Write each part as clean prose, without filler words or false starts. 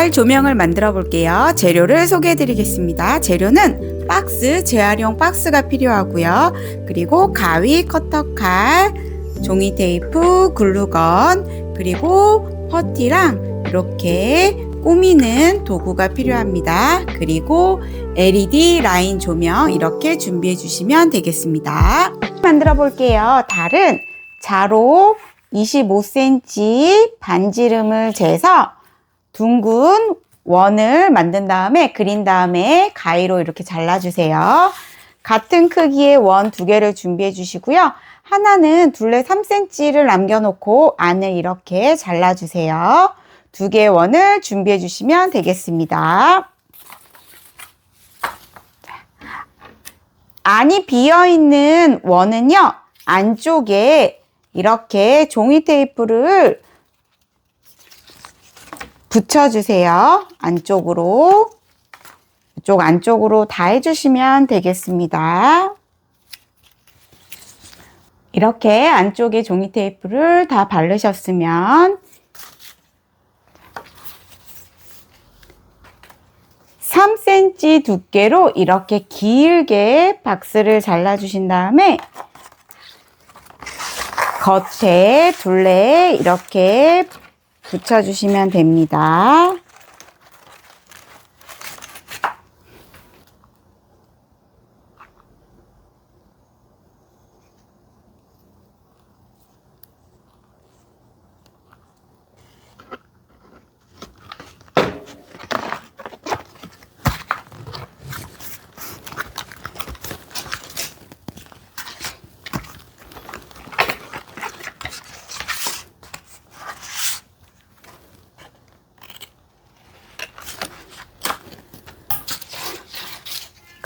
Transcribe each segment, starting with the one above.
달 조명을 만들어 볼게요. 재료를 소개해 드리겠습니다. 재료는 박스, 재활용 박스가 필요하고요. 그리고 가위, 커터칼, 종이 테이프, 글루건, 그리고 퍼티랑 이렇게 꾸미는 도구가 필요합니다. 그리고 LED 라인 조명 이렇게 준비해 주시면 되겠습니다. 만들어 볼게요. 달은 자로 25cm 반지름을 재서 둥근 원을 만든 다음에 그린 다음에 가위로 이렇게 잘라주세요. 같은 크기의 원 2개를 준비해 주시고요. 하나는 둘레 3cm를 남겨놓고 안을 이렇게 잘라주세요. 2개의 원을 준비해 주시면 되겠습니다. 안이 비어있는 원은요, 안쪽에 이렇게 종이 테이프를 붙여주세요. 안쪽으로. 이쪽 안쪽으로 다 해주시면 되겠습니다. 이렇게 안쪽에 종이 테이프를 다 바르셨으면 3cm 두께로 이렇게 길게 박스를 잘라주신 다음에 겉에 둘레에 이렇게 붙여주시면 됩니다.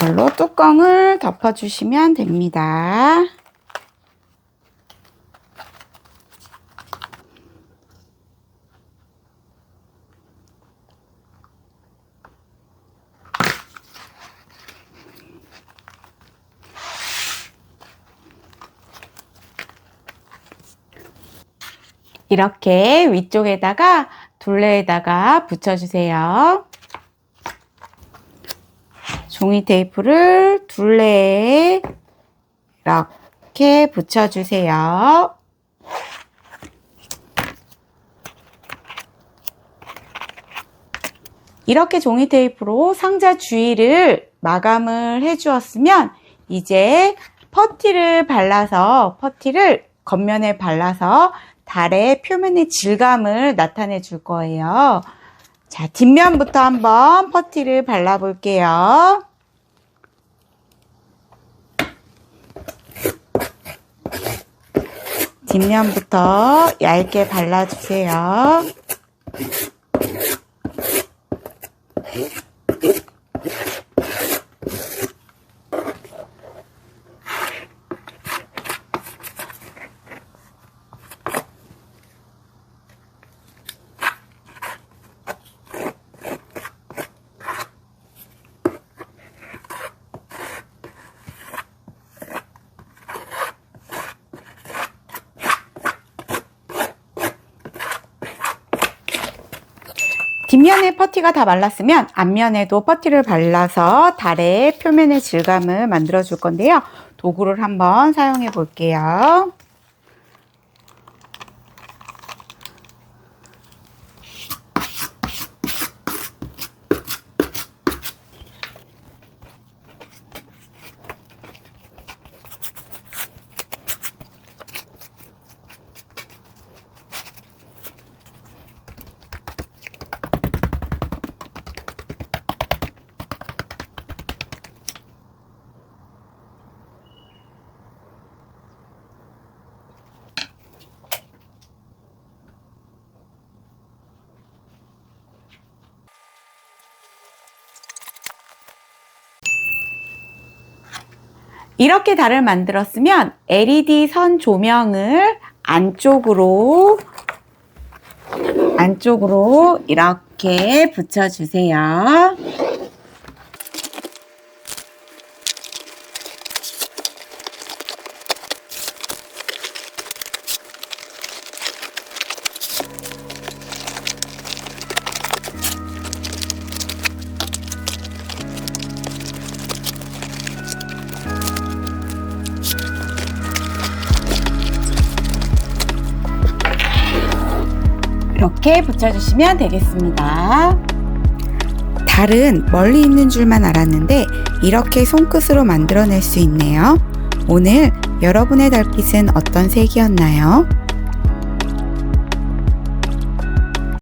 이걸로 뚜껑을 덮어주시면 됩니다. 이렇게 위쪽에다가 둘레에다가 붙여주세요. 종이 테이프를 둘레에 이렇게 붙여주세요. 이렇게 종이 테이프로 상자 주위를 마감을 해 주었으면 이제 퍼티를 겉면에 발라서 달의 표면의 질감을 나타내 줄 거예요. 자, 뒷면부터 한번 퍼티를 발라볼게요. 뒷면부터 얇게 발라주세요. 뒷면에 퍼티가 다 말랐으면 앞면에도 퍼티를 발라서 달의 표면의 질감을 만들어 줄 건데요. 도구를 한번 사용해 볼게요. 이렇게 달을 만들었으면 LED 선 조명을 안쪽으로 이렇게 붙여주세요. 이렇게 붙여주시면 되겠습니다. 달은 멀리 있는 줄만 알았는데 이렇게 손끝으로 만들어낼 수 있네요. 오늘 여러분의 달빛은 어떤 색이었나요?